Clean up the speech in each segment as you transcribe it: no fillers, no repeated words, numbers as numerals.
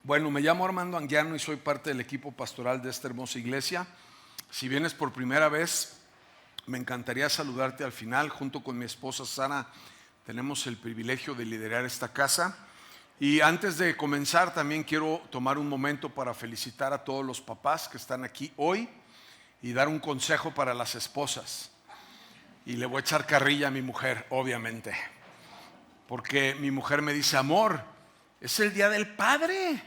Bueno, me llamo Armando Anguiano y soy parte del equipo pastoral de esta hermosa iglesia. Si vienes por primera vez, me encantaría saludarte al final. Junto con mi esposa Sara tenemos el privilegio de liderar esta casa. Y antes de comenzar, también quiero tomar un momento para felicitar a todos los papás que están aquí hoy y dar un consejo para las esposas. Y le voy a echar carrilla a mi mujer, obviamente, porque mi mujer me dice: amor, es el día del padre,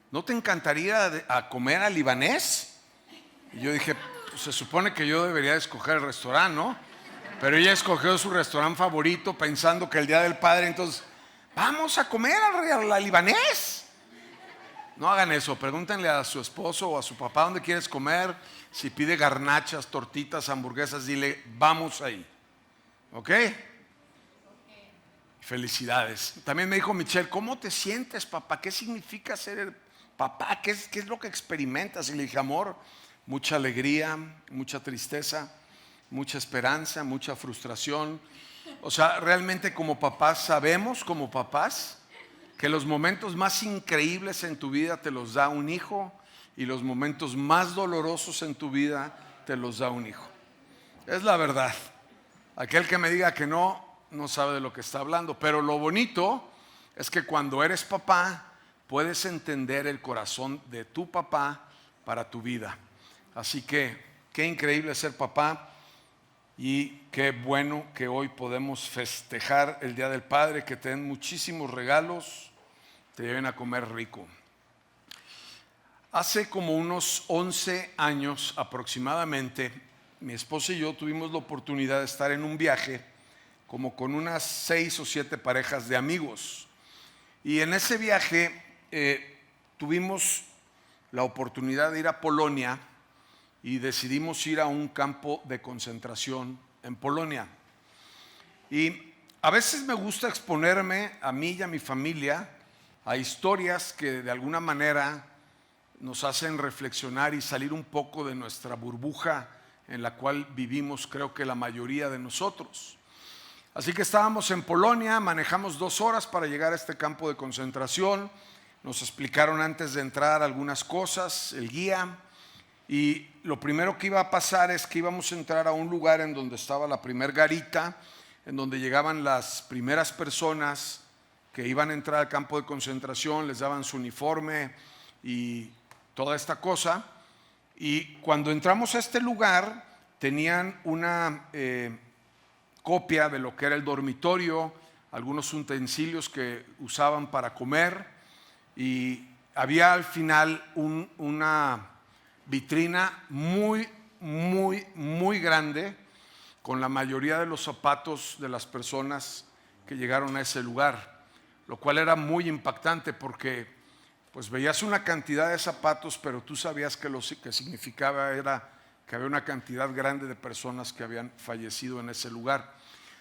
¿no te encantaría a comer al libanés? Y yo dije, pues se supone que yo debería escoger el restaurante, ¿no? Pero ella escogió su restaurante favorito pensando que el día del padre, entonces, vamos a comer al libanés. No hagan eso, pregúntenle a su esposo o a su papá dónde quieres comer. Si pide garnachas, tortitas, hamburguesas, dile, vamos ahí. ¿Ok? Felicidades. También me dijo Michelle, ¿cómo te sientes, papá? ¿Qué significa ser el papá? ¿Qué es lo que experimentas? Y le dije, amor, mucha alegría, mucha tristeza, mucha esperanza, mucha frustración. O sea, realmente como papás sabemos, como papás, que los momentos más increíbles en tu vida te los da un hijo y los momentos más dolorosos en tu vida te los da un hijo. Es la verdad. Aquel que me diga que no sabe de lo que está hablando. Pero lo bonito es que cuando eres papá puedes entender el corazón de tu papá para tu vida. Así que qué increíble ser papá y qué bueno que hoy podemos festejar el Día del Padre, que te den muchísimos regalos, te lleven a comer rico. Hace como unos 11 años aproximadamente, mi esposa y yo tuvimos la oportunidad de estar en un viaje como con unas 6 o 7 parejas de amigos. Y en ese viaje tuvimos la oportunidad de ir a Polonia y decidimos ir a un campo de concentración en Polonia. Y a veces me gusta exponerme a mí y a mi familia a historias que de alguna manera nos hacen reflexionar y salir un poco de nuestra burbuja en la cual vivimos, creo que la mayoría de nosotros. Así que estábamos en Polonia, manejamos 2 horas para llegar a este campo de concentración. Nos explicaron antes de entrar algunas cosas, el guía, y lo primero que iba a pasar es que íbamos a entrar a un lugar en donde estaba la primer garita, en donde llegaban las primeras personas que iban a entrar al campo de concentración, les daban su uniforme y toda esta cosa. Y cuando entramos a este lugar tenían una copia de lo que era el dormitorio, algunos utensilios que usaban para comer, y había al final una vitrina muy grande con la mayoría de los zapatos de las personas que llegaron a ese lugar, lo cual era muy impactante porque pues veías una cantidad de zapatos, pero tú sabías que lo que significaba era que había una cantidad grande de personas que habían fallecido en ese lugar.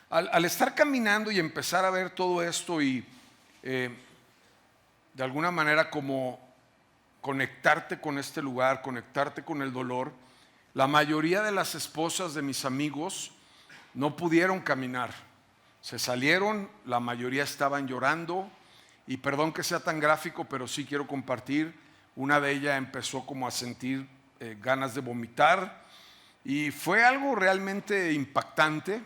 Al estar caminando y empezar a ver todo esto y de alguna manera como conectarte con este lugar, conectarte con el dolor, la mayoría de las esposas de mis amigos no pudieron caminar. Se salieron, la mayoría estaban llorando. Y perdón que sea tan gráfico, pero sí quiero compartir. Una de ellas empezó como a sentir ganas de vomitar y fue algo realmente impactante.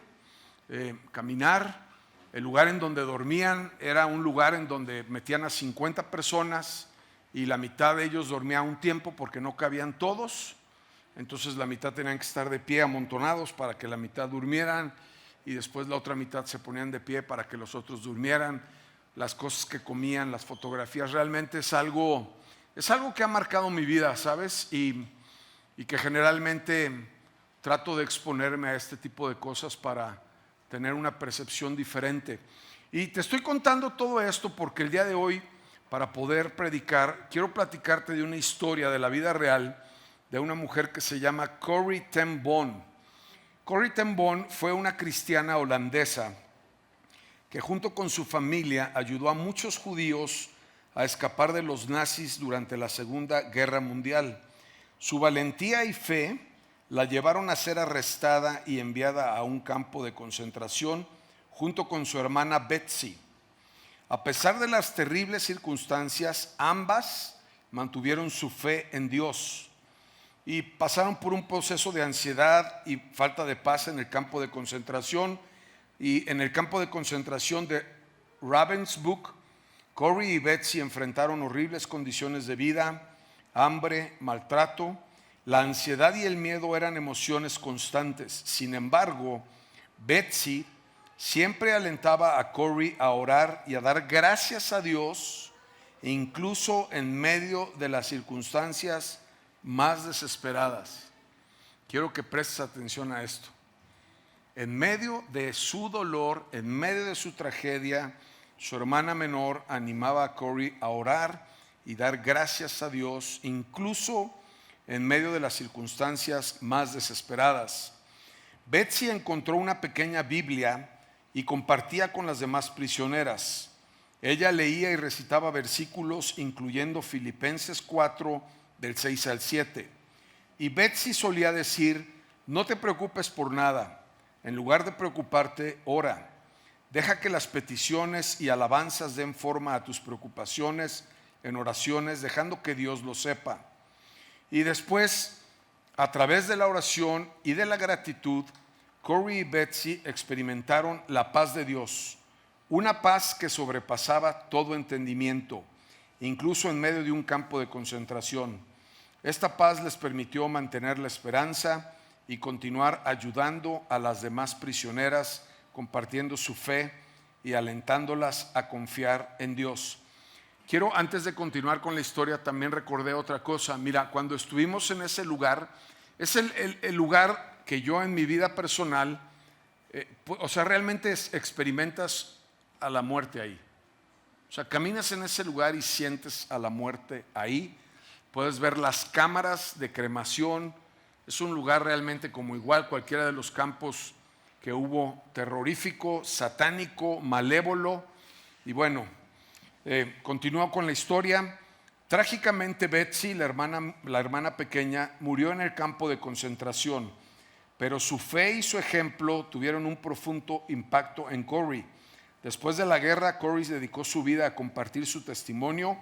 Caminar, el lugar en donde dormían era un lugar en donde metían a 50 personas y la mitad de ellos dormía un tiempo porque no cabían todos. Entonces la mitad tenían que estar de pie amontonados para que la mitad durmieran y después la otra mitad se ponían de pie para que los otros durmieran. Las cosas que comían, las fotografías, realmente es algo que ha marcado mi vida, ¿sabes? Y que generalmente trato de exponerme a este tipo de cosas para tener una percepción diferente. Y te estoy contando todo esto porque el día de hoy, para poder predicar, quiero platicarte de una historia de la vida real de una mujer que se llama Corrie ten Boom. Corrie ten Boom fue una cristiana holandesa que junto con su familia ayudó a muchos judíos a escapar de los nazis durante la Segunda Guerra Mundial. Su valentía y fe la llevaron a ser arrestada y enviada a un campo de concentración junto con su hermana Betsy. A pesar de las terribles circunstancias, ambas mantuvieron su fe en Dios y pasaron por un proceso de ansiedad y falta de paz en el campo de concentración. Y en el campo de concentración de Ravensbrück, Corrie y Betsy enfrentaron horribles condiciones de vida, hambre, maltrato. La ansiedad y el miedo eran emociones constantes. Sin embargo, Betsy siempre alentaba a Corrie a orar y a dar gracias a Dios, incluso en medio de las circunstancias más desesperadas. Quiero que prestes atención a esto. En medio de su dolor, en medio de su tragedia, su hermana menor animaba a Corrie a orar y dar gracias a Dios, incluso en medio de las circunstancias más desesperadas. Betsy encontró una pequeña Biblia y compartía con las demás prisioneras. Ella leía y recitaba versículos, incluyendo Filipenses 4, del 6 al 7. Y Betsy solía decir: no te preocupes por nada. En lugar de preocuparte, ora. Deja que las peticiones y alabanzas den forma a tus preocupaciones en oraciones, dejando que Dios lo sepa. Y después, a través de la oración y de la gratitud, Corrie y Betsy experimentaron la paz de Dios, una paz que sobrepasaba todo entendimiento, incluso en medio de un campo de concentración. Esta paz les permitió mantener la esperanza y continuar ayudando a las demás prisioneras, compartiendo su fe y alentándolas a confiar en Dios. Quiero, antes de continuar con la historia, también recordé otra cosa. Mira, cuando estuvimos en ese lugar, es el lugar que yo en mi vida personal, realmente experimentas a la muerte ahí. O sea, caminas en ese lugar y sientes a la muerte ahí. Puedes ver las cámaras de cremación. Es un lugar realmente como igual cualquiera de los campos que hubo, terrorífico, satánico, malévolo. Y bueno, continúo con la historia. Trágicamente Betsy, la hermana pequeña, murió en el campo de concentración, pero su fe y su ejemplo tuvieron un profundo impacto en Corrie. Después de la guerra, Corrie dedicó su vida a compartir su testimonio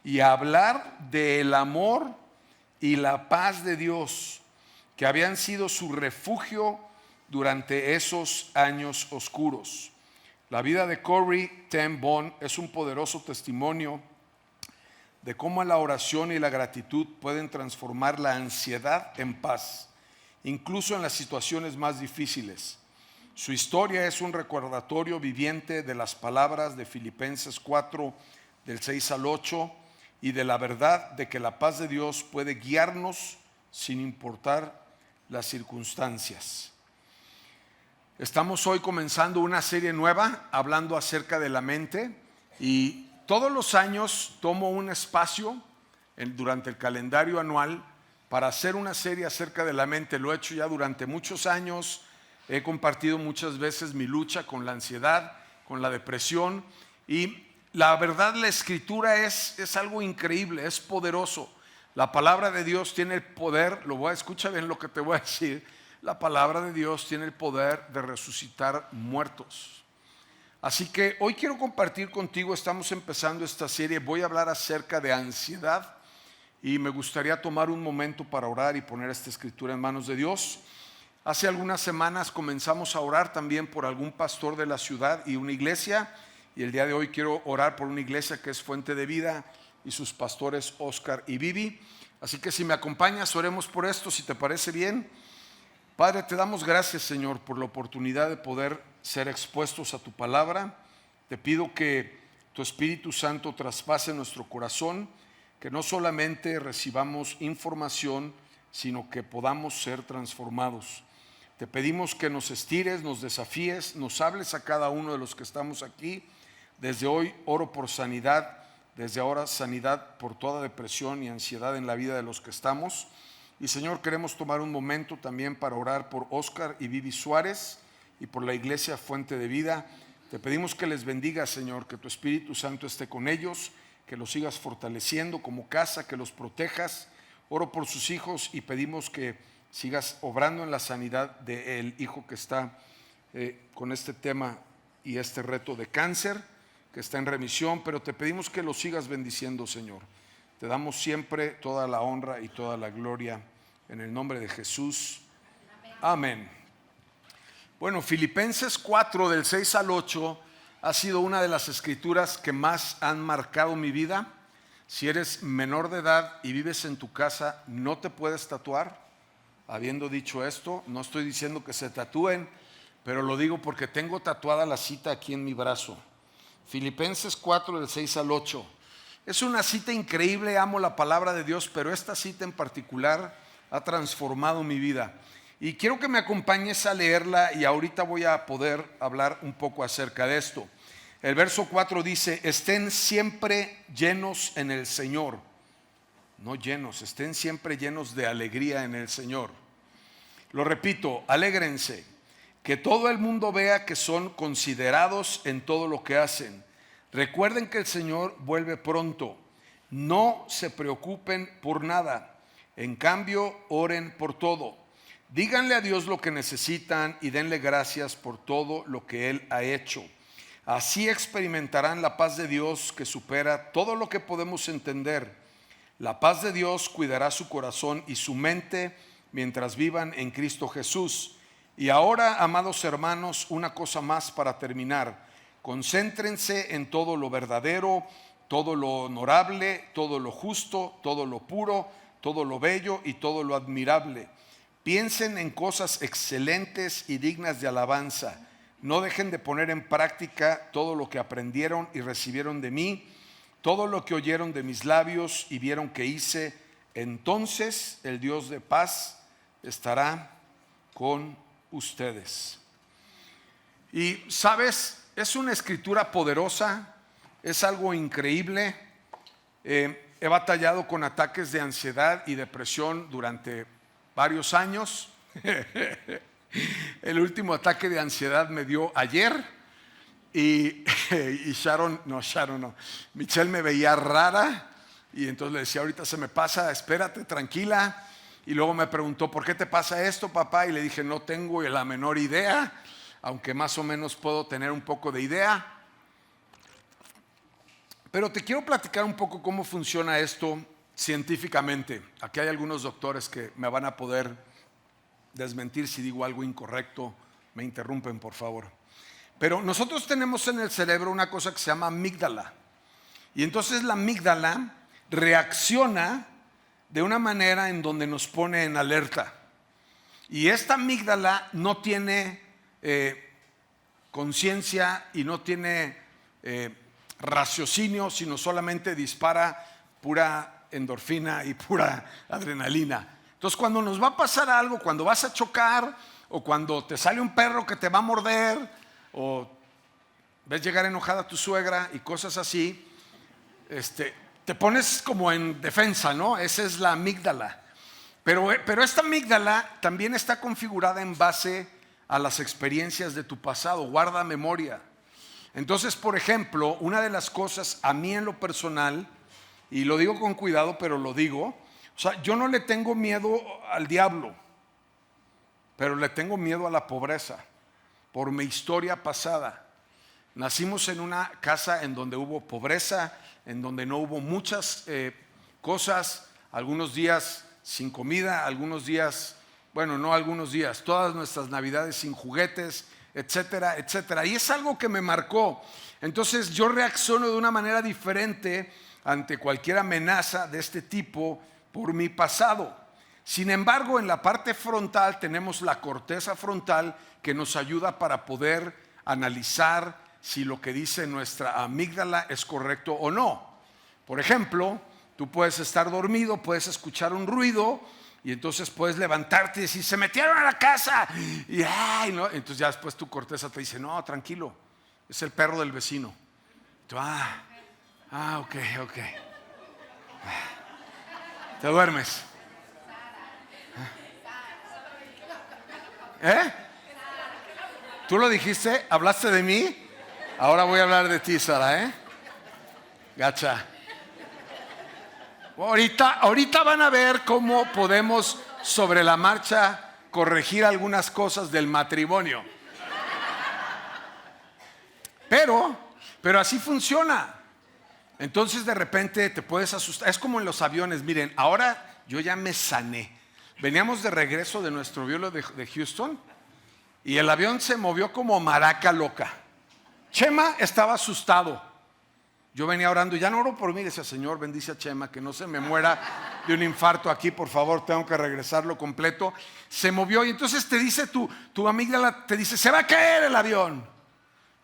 y a hablar del amor y la paz de Dios, que habían sido su refugio durante esos años oscuros. La vida de Corrie ten Boom es un poderoso testimonio de cómo la oración y la gratitud pueden transformar la ansiedad en paz, incluso en las situaciones más difíciles. Su historia es un recordatorio viviente de las palabras de Filipenses 4, del 6 al 8, y de la verdad de que la paz de Dios puede guiarnos sin importar las circunstancias. Estamos hoy comenzando una serie nueva hablando acerca de la mente, y todos los años tomo un espacio durante el calendario anual para hacer una serie acerca de la mente. Lo he hecho ya durante muchos años. He compartido muchas veces mi lucha con la ansiedad, con la depresión, y la verdad, la escritura es algo increíble, es poderoso. La palabra de Dios tiene el poder, escucha bien lo que te voy a decir. La palabra de Dios tiene el poder de resucitar muertos. Así que hoy quiero compartir contigo, estamos empezando esta serie, voy a hablar acerca de ansiedad y me gustaría tomar un momento para orar y poner esta escritura en manos de Dios. Hace algunas semanas comenzamos a orar también por algún pastor de la ciudad y una iglesia, y el día de hoy quiero orar por una iglesia que es Fuente de Vida y sus pastores Oscar y Vivi. Así que si me acompañas, oremos por esto, si te parece bien. Padre, te damos gracias, Señor, por la oportunidad de poder ser expuestos a tu palabra. Te pido que tu Espíritu Santo traspase nuestro corazón, que no solamente recibamos información, sino que podamos ser transformados. Te pedimos que nos estires, nos desafíes, nos hables a cada uno de los que estamos aquí. Desde hoy oro por sanidad, desde ahora sanidad por toda depresión y ansiedad en la vida de los que estamos. Y Señor, queremos tomar un momento también para orar por Oscar y Vivi Suárez y por la iglesia Fuente de Vida. Te pedimos que les bendiga, Señor, que tu Espíritu Santo esté con ellos, que los sigas fortaleciendo como casa, que los protejas. Oro por sus hijos y pedimos que sigas obrando en la sanidad del hijo que está con este tema y este reto de cáncer. que está en remisión, pero te pedimos que lo sigas bendiciendo, Señor. Te damos siempre toda la honra y toda la gloria en el nombre de Jesús. Amén. Bueno, Filipenses 4 del 6 al 8 ha sido una de las escrituras que más han marcado mi vida. Si eres menor de edad y vives en tu casa, no te puedes tatuar. Habiendo dicho esto, no estoy diciendo que se tatúen, pero lo digo porque tengo tatuada la cita aquí en mi brazo. Filipenses 4 del 6 al 8. Es una cita increíble, amo la palabra de Dios, pero esta cita en particular ha transformado mi vida. Y quiero que me acompañes a leerla y ahorita voy a poder hablar un poco acerca de esto. El verso 4 dice, estén siempre llenos en el Señor. No llenos, estén siempre llenos de alegría en el Señor. Lo repito, alégrense, que todo el mundo vea que son considerados en todo lo que hacen. Recuerden que el Señor vuelve pronto. No se preocupen por nada. En cambio, oren por todo. Díganle a Dios lo que necesitan y denle gracias por todo lo que Él ha hecho. Así experimentarán la paz de Dios que supera todo lo que podemos entender. La paz de Dios cuidará su corazón y su mente mientras vivan en Cristo Jesús. Y ahora, amados hermanos, una cosa más para terminar. Concéntrense en todo lo verdadero, todo lo honorable, todo lo justo, todo lo puro, todo lo bello y todo lo admirable. Piensen en cosas excelentes y dignas de alabanza. No dejen de poner en práctica todo lo que aprendieron y recibieron de mí, todo lo que oyeron de mis labios y vieron que hice. Entonces el Dios de paz estará con ustedes. Y sabes, es una escritura poderosa, es algo increíble. He batallado con ataques de ansiedad y depresión durante varios años. El último ataque de ansiedad me dio ayer y Michelle me veía rara y entonces le decía, ahorita se me pasa, espérate, tranquila. Y luego me preguntó, ¿por qué te pasa esto, papá? Y le dije, no tengo la menor idea, aunque más o menos puedo tener un poco de idea. Pero te quiero platicar un poco cómo funciona esto científicamente. Aquí hay algunos doctores que me van a poder desmentir si digo algo incorrecto. Me interrumpen, por favor. Pero nosotros tenemos en el cerebro una cosa que se llama amígdala. Y entonces la amígdala reacciona de una manera en donde nos pone en alerta. Y esta amígdala no tiene conciencia y no tiene raciocinio, sino solamente dispara pura endorfina y pura adrenalina. Entonces, cuando nos va a pasar algo, cuando vas a chocar, o cuando te sale un perro que te va a morder, o ves llegar enojada a tu suegra y cosas así, te pones como en defensa, ¿no? Esa es la amígdala. Pero esta amígdala también está configurada en base a las experiencias de tu pasado, guarda memoria. Entonces, por ejemplo, una de las cosas a mí en lo personal, y lo digo con cuidado, pero lo digo, o sea, yo no le tengo miedo al diablo, pero le tengo miedo a la pobreza, por mi historia pasada. Nacimos en una casa en donde hubo pobreza, en donde no hubo muchas cosas, algunos días sin comida, algunos días, bueno, no algunos días, todas nuestras navidades sin juguetes, etcétera, etcétera. Y es algo que me marcó. Entonces yo reacciono de una manera diferente ante cualquier amenaza de este tipo por mi pasado. Sin embargo, en la parte frontal tenemos la corteza frontal que nos ayuda para poder analizar si lo que dice nuestra amígdala es correcto o no. Por ejemplo, tú puedes estar dormido, puedes escuchar un ruido y entonces puedes levantarte y decir, se metieron a la casa. Y ay, no. Entonces ya después tu corteza te dice, no, tranquilo, es el perro del vecino. Tú, ok. Te duermes. ¿Tú lo dijiste? ¿Hablaste de mí? Ahora voy a hablar de ti, Sara, Gacha. Ahorita van a ver cómo podemos sobre la marcha corregir algunas cosas del matrimonio. Pero Pero así funciona. Entonces de repente te puedes asustar. Es como en los aviones. Miren, ahora yo ya me sané. Veníamos de regreso de nuestro vuelo de Houston y el avión se movió como maraca loca. Chema estaba asustado. Yo venía orando, ya no oro por mí, decía: Señor, bendice a Chema, que no se me muera de un infarto aquí, por favor, tengo que regresarlo completo. Se movió y entonces te dice tu amígdala, te dice: se va a caer el avión.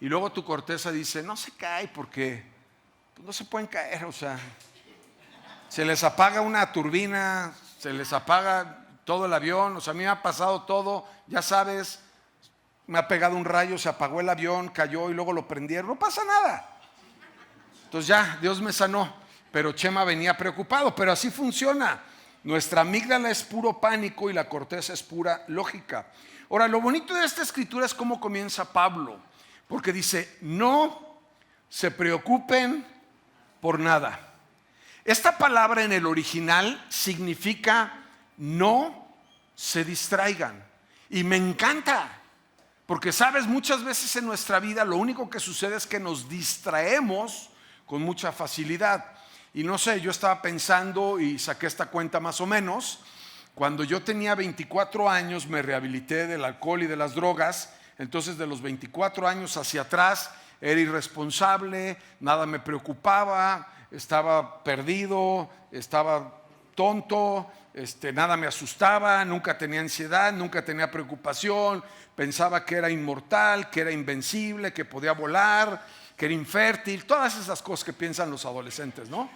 Y luego tu corteza dice: no se cae porque no se pueden caer, o sea, se les apaga una turbina, se les apaga todo el avión, o sea, a mí me ha pasado todo, ya sabes, me ha pegado un rayo, se apagó el avión, cayó y luego lo prendieron, no pasa nada. Entonces ya, Dios me sanó, pero Chema venía preocupado, pero así funciona. Nuestra amígdala es puro pánico y la corteza es pura lógica. Ahora, lo bonito de esta escritura es cómo comienza Pablo, porque dice: no se preocupen por nada. Esta palabra en el original significa no se distraigan. Y me encanta, porque sabes, muchas veces en nuestra vida lo único que sucede es que nos distraemos con mucha facilidad. Y no sé, yo estaba pensando y saqué esta cuenta más o menos. Cuando yo tenía 24 años me rehabilité del alcohol y de las drogas. Entonces de los 24 años hacia atrás era irresponsable, nada me preocupaba, estaba perdido, estaba tonto, nada me asustaba, nunca tenía ansiedad, nunca tenía preocupación, pensaba que era inmortal, que era invencible, que podía volar, que era infértil, todas esas cosas que piensan los adolescentes, ¿no?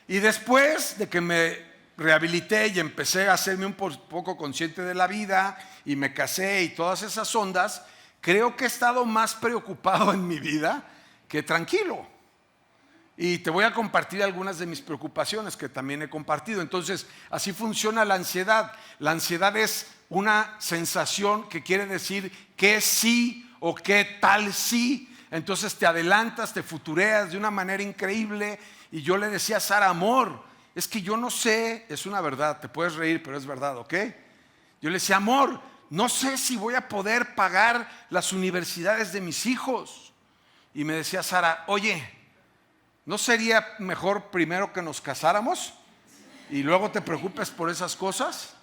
Y después de que me rehabilité y empecé a hacerme un poco consciente de la vida y me casé y todas esas ondas, creo que he estado más preocupado en mi vida que tranquilo. Y te voy a compartir algunas de mis preocupaciones que también he compartido. Entonces, así funciona la ansiedad. La ansiedad es una sensación que quiere decir que sí o qué tal sí. Entonces te adelantas, te futureas de una manera increíble. Y yo le decía a Sara: amor, es que yo no sé, es una verdad, te puedes reír, pero es verdad, ¿ok? Yo le decía: amor, no sé si voy a poder pagar las universidades de mis hijos. Y me decía Sara: oye, ¿no sería mejor primero que nos casáramos y luego te preocupes por esas cosas?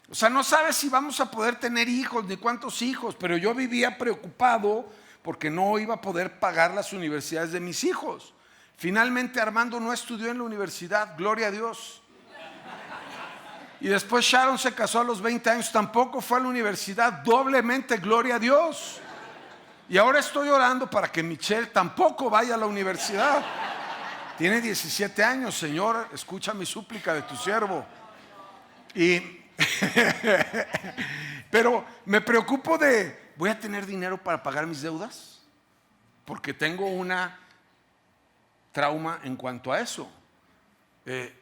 O sea, no sabes si vamos a poder tener hijos ni cuántos hijos, pero yo vivía preocupado porque no iba a poder pagar las universidades de mis hijos. Finalmente Armando no estudió en la universidad, gloria a Dios. Y después Sharon se casó a los 20 años, tampoco fue a la universidad, doblemente gloria a Dios. Y ahora estoy orando para que Michelle tampoco vaya a la universidad. Tiene 17 años, Señor, escucha mi súplica de tu siervo. Pero me preocupo de: ¿voy a tener dinero para pagar mis deudas? Porque tengo una trauma en cuanto a eso.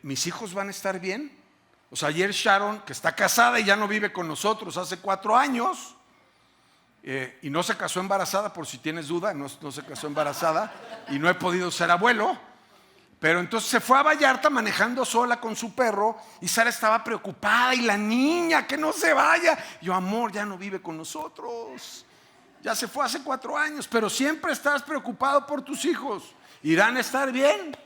¿Mis hijos van a estar bien? O sea, ayer Sharon, que está casada y ya no vive con nosotros hace 4 años, y no se casó embarazada, por si tienes duda, no se casó embarazada, y no he podido ser abuelo. Pero entonces se fue a Vallarta manejando sola con su perro y Sara estaba preocupada, y la niña, que no se vaya. Yo: amor, ya no vive con nosotros, ya se fue hace 4 años, pero siempre estás preocupado por tus hijos. ¿Irán a estar bien?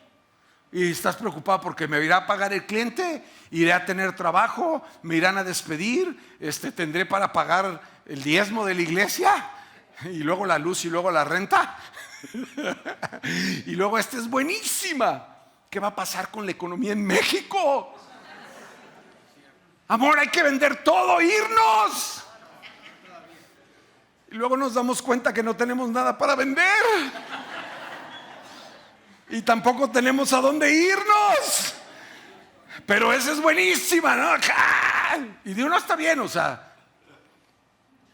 Y estás preocupado porque me irá a pagar el cliente, iré a tener trabajo, me irán a despedir, tendré para pagar el diezmo de la iglesia y luego la luz y luego la renta. Y luego esta es buenísima: ¿qué va a pasar con la economía en México? Amor, hay que vender todo, irnos. Y luego nos damos cuenta que no tenemos nada para vender y tampoco tenemos a dónde irnos. Pero esa es buenísima, ¿no? Y de uno está bien, o sea,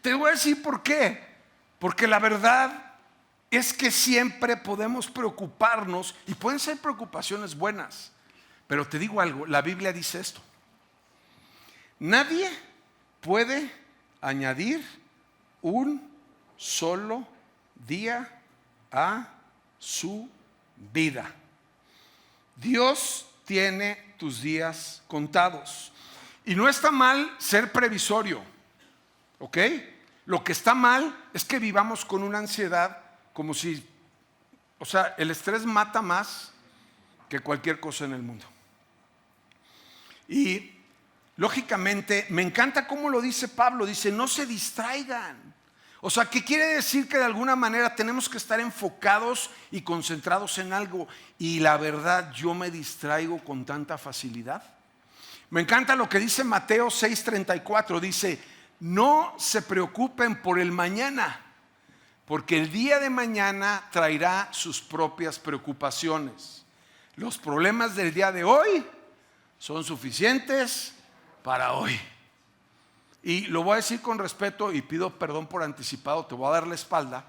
te voy a decir por qué. Porque la verdad es que siempre podemos preocuparnos, y pueden ser preocupaciones buenas, pero te digo algo, la Biblia dice esto: nadie puede añadir un solo día a su vida. Dios tiene tus días contados. Y no está mal ser previsorio, ¿ok? Lo que está mal es que vivamos con una ansiedad como si, o sea, el estrés mata más que cualquier cosa en el mundo. Y lógicamente me encanta cómo lo dice Pablo, dice no se distraigan. O sea, ¿qué quiere decir? Que de alguna manera tenemos que estar enfocados y concentrados en algo. Y la verdad, yo me distraigo con tanta facilidad. Me encanta lo que dice Mateo 6:34, dice no se preocupen por el mañana, porque el día de mañana traerá sus propias preocupaciones. Los problemas del día de hoy son suficientes para hoy. Y lo voy a decir con respeto y pido perdón por anticipado, te voy a dar la espalda,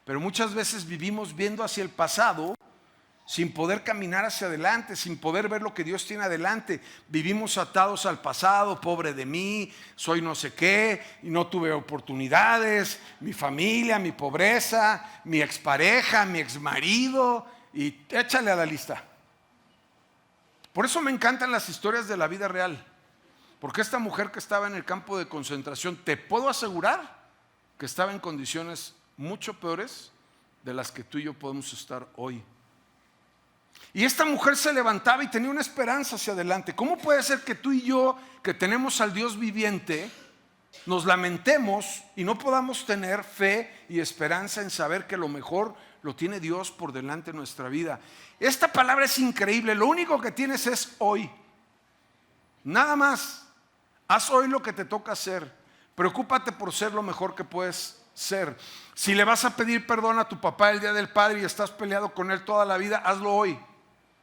pero muchas veces vivimos viendo hacia el pasado sin poder caminar hacia adelante, sin poder ver lo que Dios tiene adelante. Vivimos atados al pasado, pobre de mí, soy no sé qué, y no tuve oportunidades, mi familia, mi pobreza, mi expareja, mi exmarido, y échale a la lista. Por eso me encantan las historias de la vida real. Porque esta mujer que estaba en el campo de concentración, te puedo asegurar que estaba en condiciones mucho peores de las que tú y yo podemos estar hoy. Y esta mujer se levantaba y tenía una esperanza hacia adelante. ¿Cómo puede ser que tú y yo, que tenemos al Dios viviente, nos lamentemos y no podamos tener fe y esperanza en saber que lo mejor lo tiene Dios por delante de nuestra vida? Esta palabra es increíble. Lo único que tienes es hoy. Nada más. Haz hoy lo que te toca hacer. Preocúpate por ser lo mejor que puedes ser. Si le vas a pedir perdón a tu papá el día del padre y estás peleado con él toda la vida, hazlo hoy.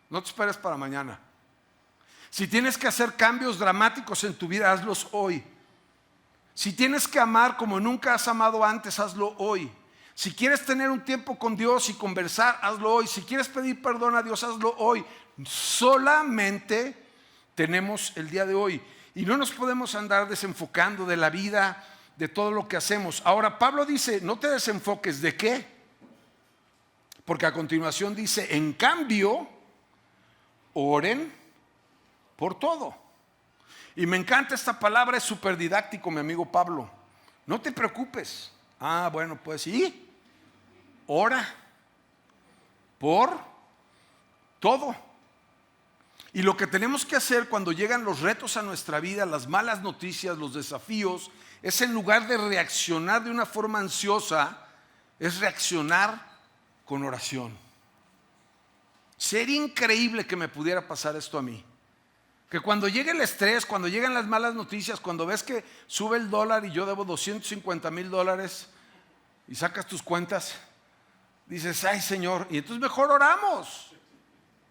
No te esperes para mañana. Si tienes que hacer cambios dramáticos en tu vida, hazlos hoy. Si tienes que amar como nunca has amado antes, hazlo hoy. Si quieres tener un tiempo con Dios y conversar, hazlo hoy. Si quieres pedir perdón a Dios, hazlo hoy. Solamente tenemos el día de hoy. Y no nos podemos andar desenfocando de la vida, de todo lo que hacemos. Ahora Pablo dice, no te desenfoques. ¿De qué? Porque a continuación dice, en cambio, oren por todo. Y me encanta esta palabra, es súper didáctico, mi amigo Pablo. No te preocupes. Bueno, pues sí. Ora por todo. Y lo que tenemos que hacer cuando llegan los retos a nuestra vida, las malas noticias, los desafíos, es en lugar de reaccionar de una forma ansiosa, es reaccionar con oración. Sería increíble que me pudiera pasar esto a mí. Que cuando llegue el estrés, cuando llegan las malas noticias, cuando ves que sube el dólar y yo debo $250,000 y sacas tus cuentas, dices, ay Señor, y entonces mejor oramos.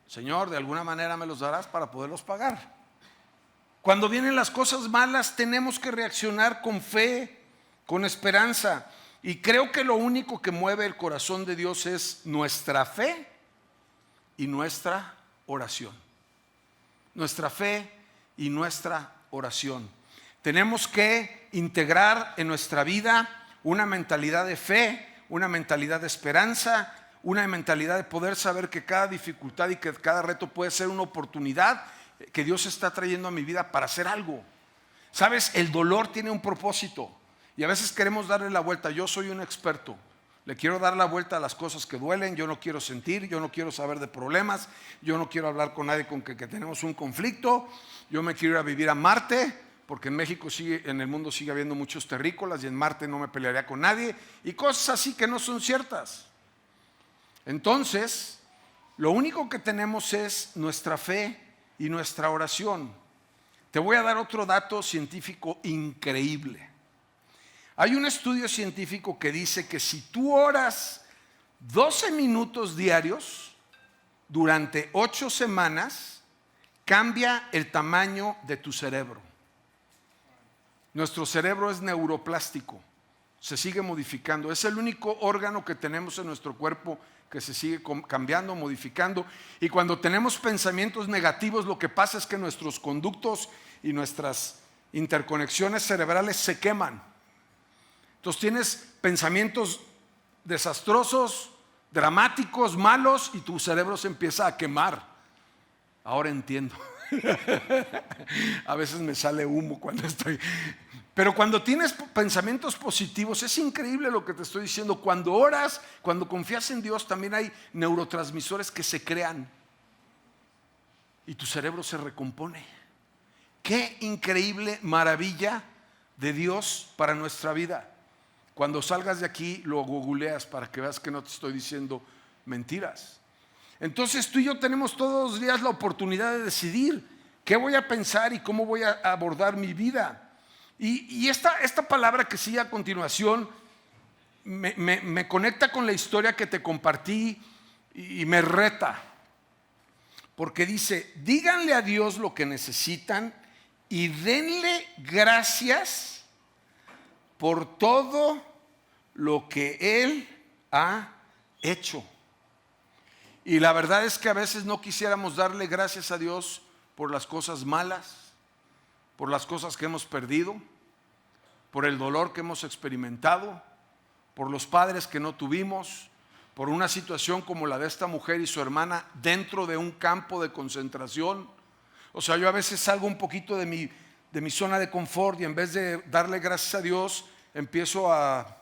Señor, de alguna manera me los darás para poderlos pagar. Cuando vienen las cosas malas tenemos que reaccionar con fe, con esperanza. Y creo que lo único que mueve el corazón de Dios es nuestra fe y nuestra oración. Nuestra fe y nuestra oración. Tenemos que integrar en nuestra vida una mentalidad de fe, una mentalidad de esperanza, una mentalidad de poder saber que cada dificultad y que cada reto puede ser una oportunidad que Dios está trayendo a mi vida para hacer algo. Sabes, el dolor tiene un propósito y a veces queremos darle la vuelta. Yo soy un experto, le quiero dar la vuelta a las cosas que duelen. Yo no quiero sentir, yo no quiero saber de problemas, yo no quiero hablar con nadie con que tenemos un conflicto. Yo me quiero ir a vivir a Marte, porque en México en el mundo sigue habiendo muchos terrícolas y en Marte no me pelearía con nadie y cosas así que no son ciertas. Entonces, lo único que tenemos es nuestra fe y nuestra oración. Te voy a dar otro dato científico increíble. Hay un estudio científico que dice que si tú oras 12 minutos diarios durante 8 semanas, cambia el tamaño de tu cerebro. Nuestro cerebro es neuroplástico, se sigue modificando. Es el único órgano que tenemos en nuestro cuerpo que se sigue cambiando, modificando. Y cuando tenemos pensamientos negativos, lo que pasa es que nuestros conductos y nuestras interconexiones cerebrales se queman. Entonces tienes pensamientos desastrosos, dramáticos, malos, y tu cerebro se empieza a quemar. Ahora entiendo. A veces me sale humo cuando estoy. Pero cuando tienes pensamientos positivos, es increíble lo que te estoy diciendo. Cuando oras, cuando confías en Dios, también hay neurotransmisores que se crean y tu cerebro se recompone. Qué increíble maravilla de Dios para nuestra vida. Cuando salgas de aquí lo googleas para que veas que no te estoy diciendo mentiras. Entonces tú y yo tenemos todos los días la oportunidad de decidir qué voy a pensar y cómo voy a abordar mi vida. Y esta palabra que sigue a continuación me conecta con la historia que te compartí y me reta. Porque dice, díganle a Dios lo que necesitan y denle gracias por todo lo que Él ha hecho. Y la verdad es que a veces no quisiéramos darle gracias a Dios por las cosas malas, por las cosas que hemos perdido, por el dolor que hemos experimentado, por los padres que no tuvimos, por una situación como la de esta mujer y su hermana dentro de un campo de concentración. O sea, yo a veces salgo un poquito de mi zona de confort y en vez de darle gracias a Dios, empiezo a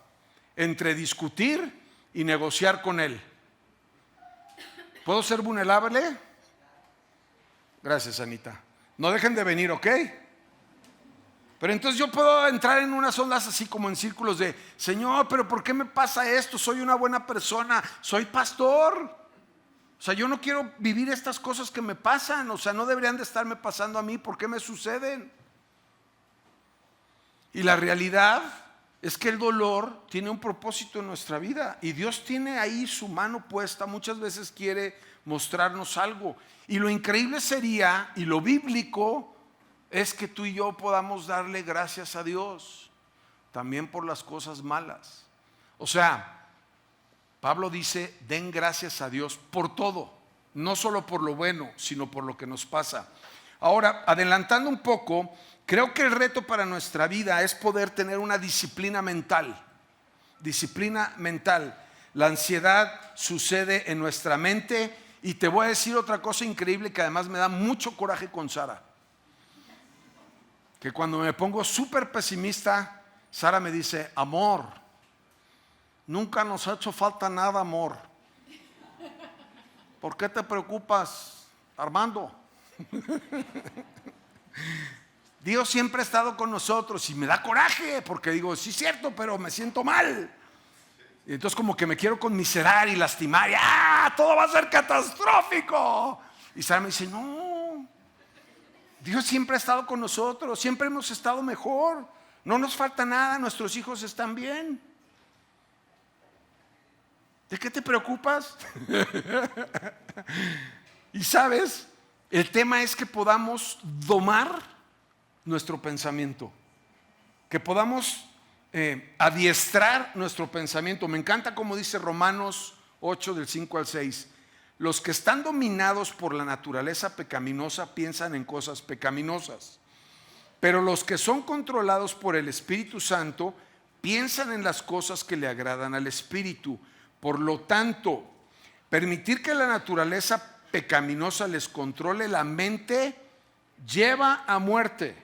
entre discutir y negociar con Él. ¿Puedo ser vulnerable? Gracias, Anita. No dejen de venir, ¿ok? Pero entonces yo puedo entrar en unas ondas así como en círculos de, Señor, pero ¿por qué me pasa esto? Soy una buena persona, soy pastor. O sea, yo no quiero vivir estas cosas que me pasan. O sea, no deberían de estarme pasando a mí. ¿Por qué me suceden? Y la realidad es que el dolor tiene un propósito en nuestra vida. Y Dios tiene ahí su mano puesta. Muchas veces quiere mostrarnos algo. Y lo increíble sería, y lo bíblico, es que tú y yo podamos darle gracias a Dios también por las cosas malas. O sea, Pablo dice, den gracias a Dios por todo, no solo por lo bueno, sino por lo que nos pasa. Ahora, adelantando un poco, creo que el reto para nuestra vida es poder tener una disciplina mental. Disciplina mental. La ansiedad sucede en nuestra mente y te voy a decir otra cosa increíble que además me da mucho coraje con Sara. Que cuando me pongo súper pesimista, Sara me dice, amor, nunca nos ha hecho falta nada, amor. ¿Por qué te preocupas, Armando? Dios siempre ha estado con nosotros y me da coraje porque digo, sí es cierto, pero me siento mal. Y entonces como que me quiero conmiserar y lastimar y todo va a ser catastrófico. Y Sara me dice, no. Dios siempre ha estado con nosotros, siempre hemos estado mejor, no nos falta nada, nuestros hijos están bien. ¿De qué te preocupas? Y sabes, el tema es que podamos domar nuestro pensamiento, que podamos adiestrar nuestro pensamiento. Me encanta como dice Romanos 8 del 5 al 6. Los que están dominados por la naturaleza pecaminosa piensan en cosas pecaminosas, pero los que son controlados por el Espíritu Santo piensan en las cosas que le agradan al Espíritu. Por lo tanto, permitir que la naturaleza pecaminosa les controle la mente lleva a muerte,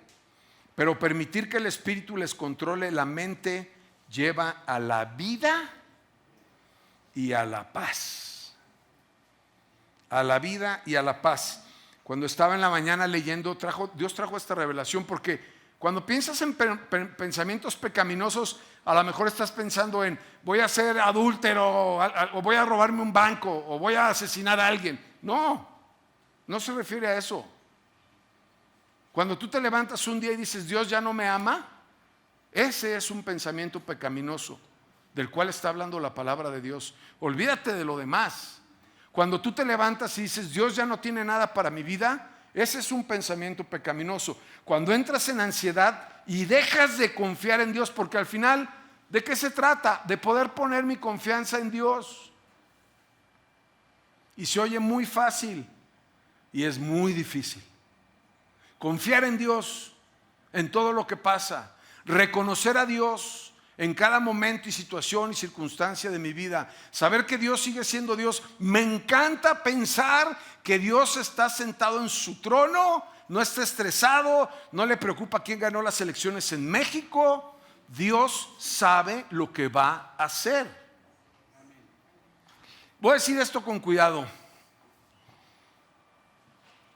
pero permitir que el Espíritu les controle la mente lleva a la vida y a la paz. A la vida y a la paz. Cuando estaba en la mañana leyendo, Dios trajo esta revelación, porque cuando piensas en pensamientos pecaminosos, a lo mejor estás pensando en voy a ser adúltero, o voy a robarme un banco, o voy a asesinar a alguien. No se refiere a eso. Cuando tú te levantas un día y dices Dios ya no me ama, ese es un pensamiento pecaminoso del cual está hablando la palabra de Dios. Olvídate de lo demás. Cuando tú te levantas y dices, Dios ya no tiene nada para mi vida, ese es un pensamiento pecaminoso. Cuando entras en ansiedad y dejas de confiar en Dios, porque al final, ¿de qué se trata? De poder poner mi confianza en Dios. Y se oye muy fácil y es muy difícil. Confiar en Dios en todo lo que pasa, reconocer a Dios en cada momento y situación y circunstancia de mi vida, saber que Dios sigue siendo Dios. Me encanta pensar que Dios está sentado en su trono no está estresado, no le preocupa quién ganó las elecciones en México. Dios sabe lo que va a hacer. Voy a decir esto con cuidado.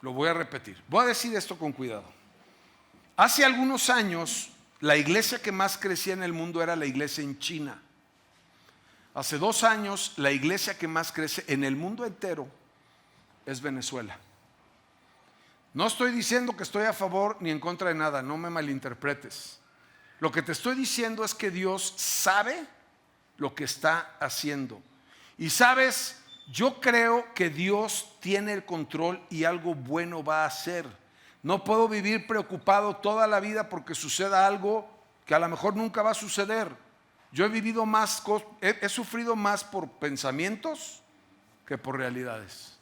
Lo voy a repetir. Voy a decir esto con cuidado. Hace algunos años, la iglesia que más crecía en el mundo era la iglesia en China. Hace 2 años, la iglesia que más crece en el mundo entero es Venezuela. No estoy diciendo que estoy a favor ni en contra de nada, no me malinterpretes. Lo que te estoy diciendo es que Dios sabe lo que está haciendo. Y sabes, yo creo que Dios tiene el control y algo bueno va a hacer. No puedo vivir preocupado toda la vida porque suceda algo que a lo mejor nunca va a suceder. Yo he vivido más, he sufrido más por pensamientos que por realidades.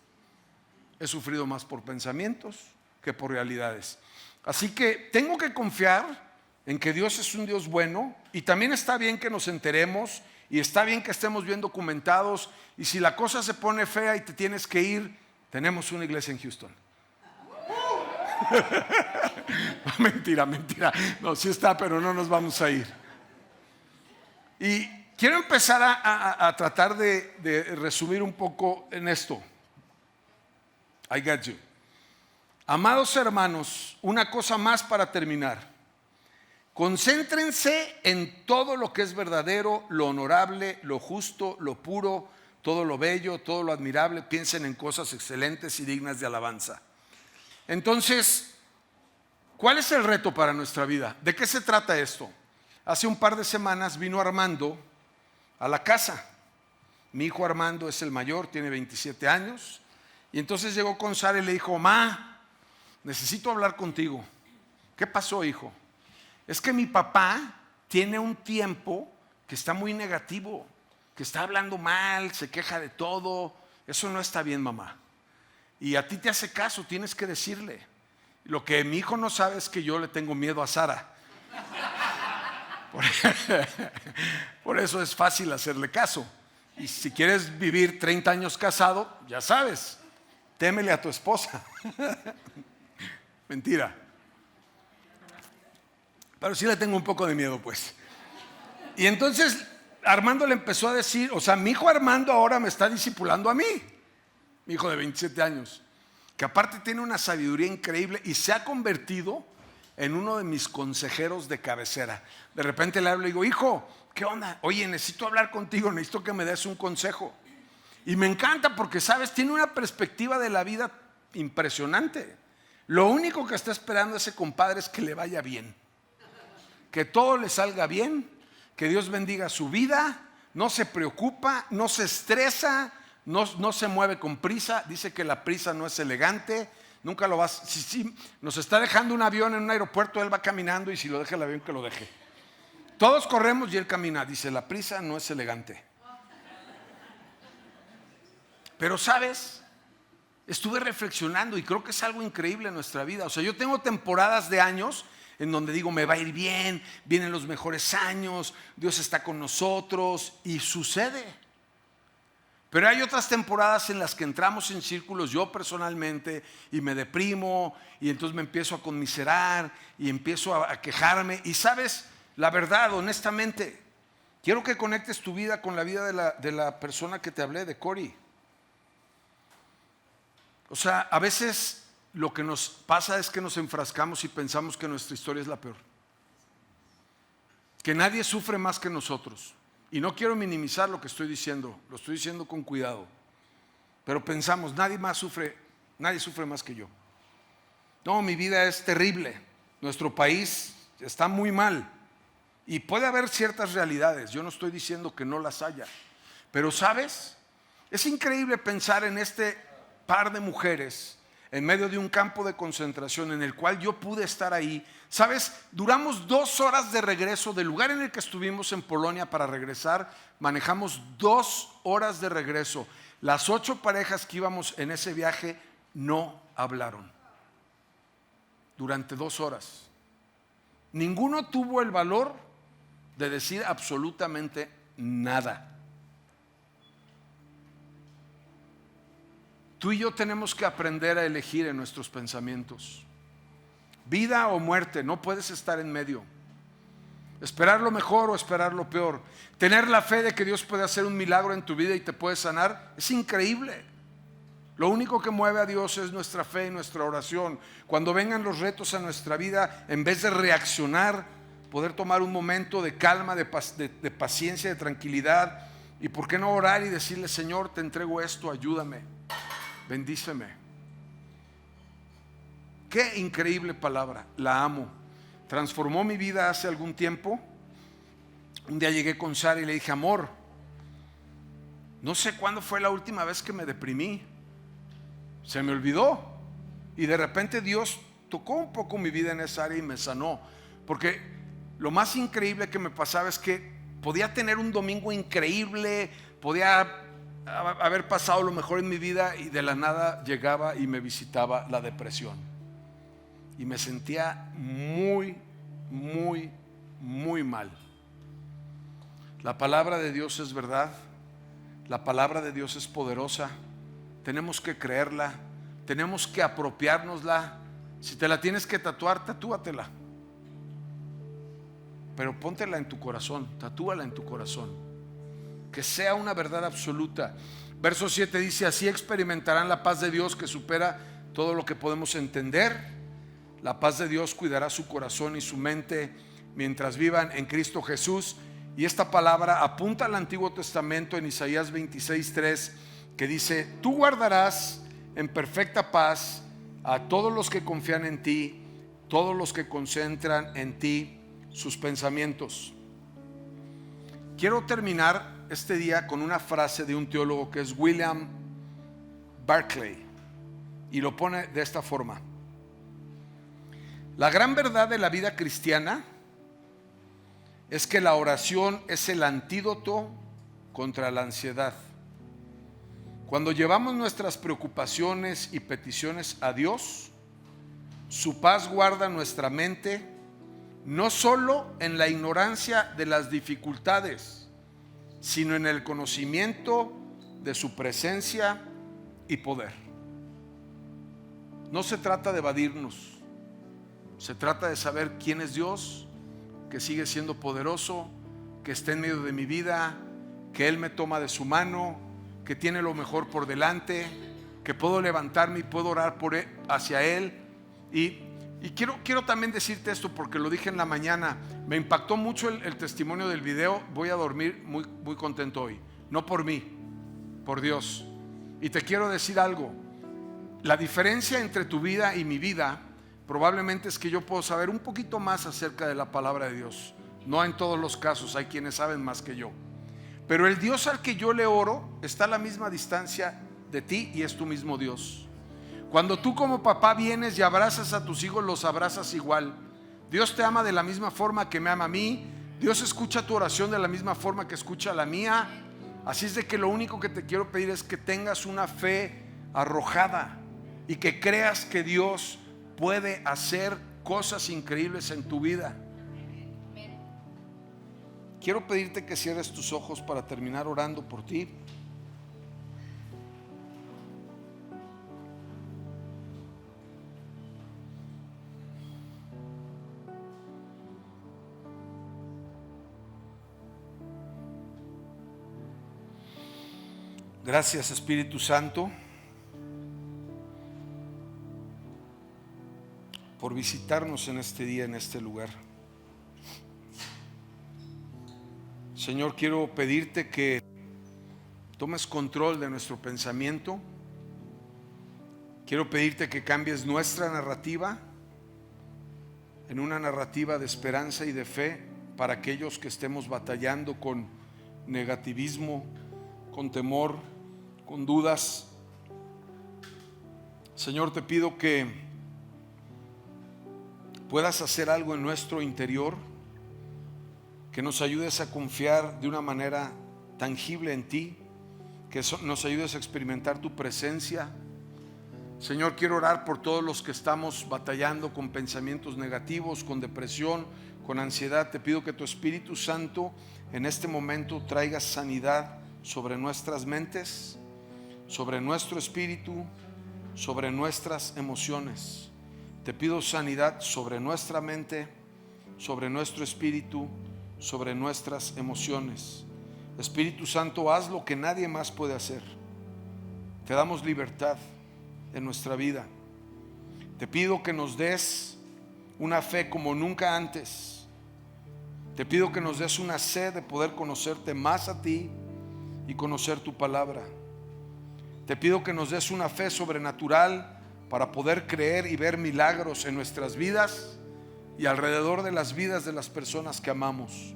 He sufrido más por pensamientos que por realidades. Así que tengo que confiar en que Dios es un Dios bueno, y también está bien que nos enteremos y está bien que estemos bien documentados, y si la cosa se pone fea y te tienes que ir, tenemos una iglesia en Houston. Mentira. No, sí está, pero no nos vamos a ir. Y quiero empezar a tratar de resumir un poco en esto. I got you. Amados hermanos, una cosa más para terminar. Concéntrense en todo lo que es verdadero, lo honorable, lo justo, lo puro, todo lo bello, todo lo admirable. Piensen en cosas excelentes y dignas de alabanza. Entonces, ¿cuál es el reto para nuestra vida? ¿De qué se trata esto? Hace un par de semanas vino Armando a la casa. Mi hijo Armando es el mayor, tiene 27 años. Y entonces llegó con Sara y le dijo: Ma, necesito hablar contigo. ¿Qué pasó, hijo? Es que mi papá tiene un tiempo que está muy negativo, que está hablando mal, se queja de todo. Eso no está bien, mamá. Y a ti te hace caso, tienes que decirle. Lo que mi hijo no sabe es que yo le tengo miedo a Sara. Por eso es fácil hacerle caso. Y si quieres vivir 30 años casado, ya sabes, témele a tu esposa. Mentira. Pero sí le tengo un poco de miedo, pues. Y entonces Armando le empezó a decir, o sea, mi hijo Armando ahora me está discipulando a mí, mi hijo de 27 años, que aparte tiene una sabiduría increíble y se ha convertido en uno de mis consejeros de cabecera. De repente le hablo y digo: hijo, ¿qué onda? Oye, necesito hablar contigo, necesito que me des un consejo. Y me encanta porque, sabes, tiene una perspectiva de la vida impresionante. Lo único que está esperando ese compadre es que le vaya bien, que todo le salga bien, que Dios bendiga su vida. No se preocupa, no se estresa, no se mueve con prisa. Dice que la prisa no es elegante. Nunca lo vas. Si nos está dejando un avión en un aeropuerto, él va caminando, y si lo deja el avión, que lo deje. Todos corremos y él camina. Dice: la prisa no es elegante. Pero, ¿sabes? Estuve reflexionando y creo que es algo increíble en nuestra vida. O sea, yo tengo temporadas de años en donde digo: me va a ir bien, vienen los mejores años, Dios está con nosotros, y sucede. Pero hay otras temporadas en las que entramos en círculos, yo personalmente, y me deprimo, y entonces me empiezo a conmiserar y empiezo a quejarme. Y sabes, la verdad, honestamente, quiero que conectes tu vida con la vida de la persona que te hablé, de Cory. O sea, a veces lo que nos pasa es que nos enfrascamos y pensamos que nuestra historia es la peor, que nadie sufre más que nosotros. Y no quiero minimizar lo que estoy diciendo, lo estoy diciendo con cuidado. Pero pensamos: nadie sufre más que yo. No, mi vida es terrible, nuestro país está muy mal. Y puede haber ciertas realidades, yo no estoy diciendo que no las haya. Pero, ¿sabes? Es increíble pensar en este par de mujeres en medio de un campo de concentración en el cual yo pude estar ahí. ¿Sabes? Duramos 2 horas de regreso del lugar en el que estuvimos en Polonia para regresar. Manejamos 2 horas de regreso. Las 8 parejas que íbamos en ese viaje no hablaron durante 2 horas. Ninguno tuvo el valor de decir absolutamente nada. Tú y yo tenemos que aprender a elegir en nuestros pensamientos. Vida o muerte, no puedes estar en medio. Esperar lo mejor o esperar lo peor. Tener la fe de que Dios puede hacer un milagro en tu vida y te puede sanar, es increíble. Lo único que mueve a Dios es nuestra fe y nuestra oración. Cuando vengan los retos a nuestra vida, en vez de reaccionar, poder tomar un momento de calma, de paciencia, de tranquilidad. Y por qué no orar y decirle: Señor, te entrego esto, ayúdame, bendíceme. Qué increíble palabra, la amo. Transformó mi vida hace algún tiempo. Un día llegué con Sara y le dije: amor, no sé cuándo fue la última vez que me deprimí. Se me olvidó. Y de repente Dios tocó un poco mi vida en esa área y me sanó. Porque lo más increíble que me pasaba es que podía tener un domingo increíble, podía haber pasado lo mejor en mi vida, y de la nada llegaba y me visitaba la depresión. Y me sentía muy, muy, muy mal. La palabra de Dios es verdad. La palabra de Dios es poderosa. Tenemos que creerla. Tenemos que apropiárnosla. Si te la tienes que tatuar, tatúatela. Pero póntela en tu corazón. Tatúala en tu corazón. Que sea una verdad absoluta. Verso 7 dice: así experimentarán la paz de Dios que supera todo lo que podemos entender. La paz de Dios cuidará su corazón y su mente mientras vivan en Cristo Jesús. Y esta palabra apunta al Antiguo Testamento en Isaías 26:3, que dice: tú guardarás en perfecta paz a todos los que confían en ti, todos los que concentran en ti sus pensamientos. Quiero terminar este día con una frase de un teólogo que es William Barclay, y lo pone de esta forma: la gran verdad de la vida cristiana es que la oración es el antídoto contra la ansiedad. Cuando llevamos nuestras preocupaciones y peticiones a Dios, su paz guarda nuestra mente, no solo en la ignorancia de las dificultades, sino en el conocimiento de su presencia y poder. No se trata de evadirnos. Se trata de saber quién es Dios, que sigue siendo poderoso, que está en medio de mi vida, que Él me toma de su mano, que tiene lo mejor por delante, que puedo levantarme y puedo orar hacia Él. Y quiero también decirte esto, porque lo dije en la mañana. Me impactó mucho el testimonio del video. Voy a dormir muy, muy contento hoy. No por mí, por Dios. Y te quiero decir algo. La diferencia entre tu vida y mi vida probablemente es que yo puedo saber un poquito más acerca de la palabra de Dios. No en todos los casos, hay quienes saben más que yo. Pero el Dios al que yo le oro está a la misma distancia de ti y es tu mismo Dios. Cuando tú como papá vienes y abrazas a tus hijos, los abrazas igual. Dios te ama de la misma forma que me ama a mí. Dios escucha tu oración de la misma forma que escucha la mía. Así es de que lo único que te quiero pedir es que tengas una fe arrojada y que creas que Dios puede hacer cosas increíbles en tu vida. Quiero pedirte que cierres tus ojos para terminar orando por ti. Gracias, Espíritu Santo, por visitarnos en este día, en este lugar. Señor, quiero pedirte que tomes control de nuestro pensamiento. Quiero pedirte que cambies nuestra narrativa en una narrativa de esperanza y de fe para aquellos que estemos batallando con negativismo, con temor, con dudas. Señor, te pido que puedas hacer algo en nuestro interior, que nos ayudes a confiar de una manera tangible en ti, que nos ayudes a experimentar tu presencia. Señor, quiero orar por todos los que estamos batallando con pensamientos negativos, con depresión, con ansiedad. Te pido que tu Espíritu Santo en este momento traiga sanidad sobre nuestras mentes, sobre nuestro espíritu, sobre nuestras emociones. Te pido sanidad sobre nuestra mente, sobre nuestro espíritu, sobre nuestras emociones. Espíritu Santo, haz lo que nadie más puede hacer. Te damos libertad en nuestra vida. Te pido que nos des una fe como nunca antes. Te pido que nos des una sed de poder conocerte más a ti y conocer tu palabra. Te pido que nos des una fe sobrenatural para poder creer y ver milagros en nuestras vidas y alrededor de las vidas de las personas que amamos.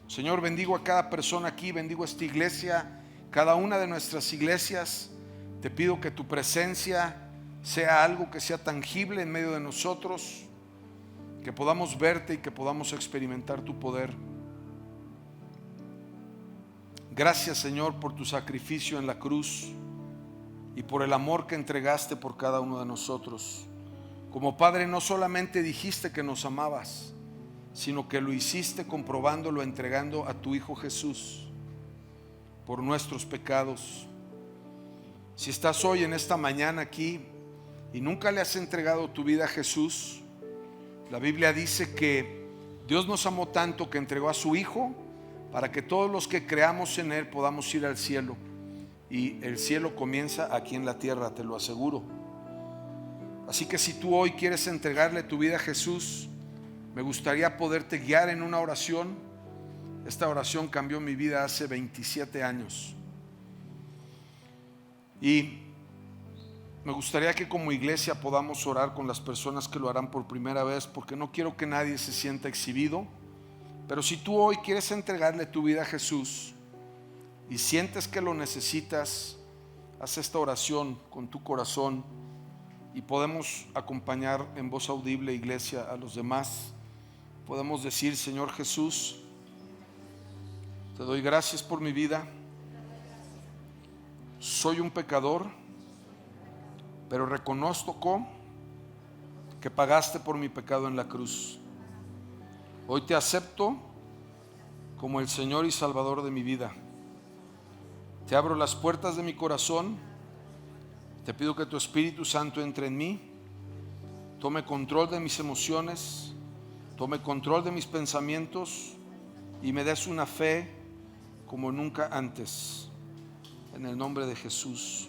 Señor, bendigo a cada persona aquí, bendigo a esta iglesia, cada una de nuestras iglesias. Te pido que tu presencia sea algo que sea tangible en medio de nosotros, que podamos verte y que podamos experimentar tu poder. Gracias, Señor, por tu sacrificio en la cruz y por el amor que entregaste por cada uno de nosotros. Como Padre, no solamente dijiste que nos amabas, sino que lo hiciste comprobándolo, entregando a tu Hijo Jesús por nuestros pecados. Si estás hoy en esta mañana aquí y nunca le has entregado tu vida a Jesús, la Biblia dice que Dios nos amó tanto que entregó a su Hijo para que todos los que creamos en Él podamos ir al cielo. Y el cielo comienza aquí en la tierra, te lo aseguro. Así que si tú hoy quieres entregarle tu vida a Jesús, me gustaría poderte guiar en una oración. Esta oración cambió mi vida hace 27 años. Y me gustaría que como iglesia podamos orar con las personas que lo harán por primera vez, porque no quiero que nadie se sienta exhibido. Pero si tú hoy quieres entregarle tu vida a Jesús y sientes que lo necesitas, haz esta oración con tu corazón y podemos acompañar en voz audible, iglesia, a los demás. Podemos decir: Señor Jesús, te doy gracias por mi vida. Soy un pecador, pero reconozco que pagaste por mi pecado en la cruz. Hoy te acepto como el Señor y Salvador de mi vida. Te abro las puertas de mi corazón. Te pido que tu Espíritu Santo entre en mí, tome control de mis emociones, tome control de mis pensamientos y me des una fe como nunca antes. En el nombre de Jesús.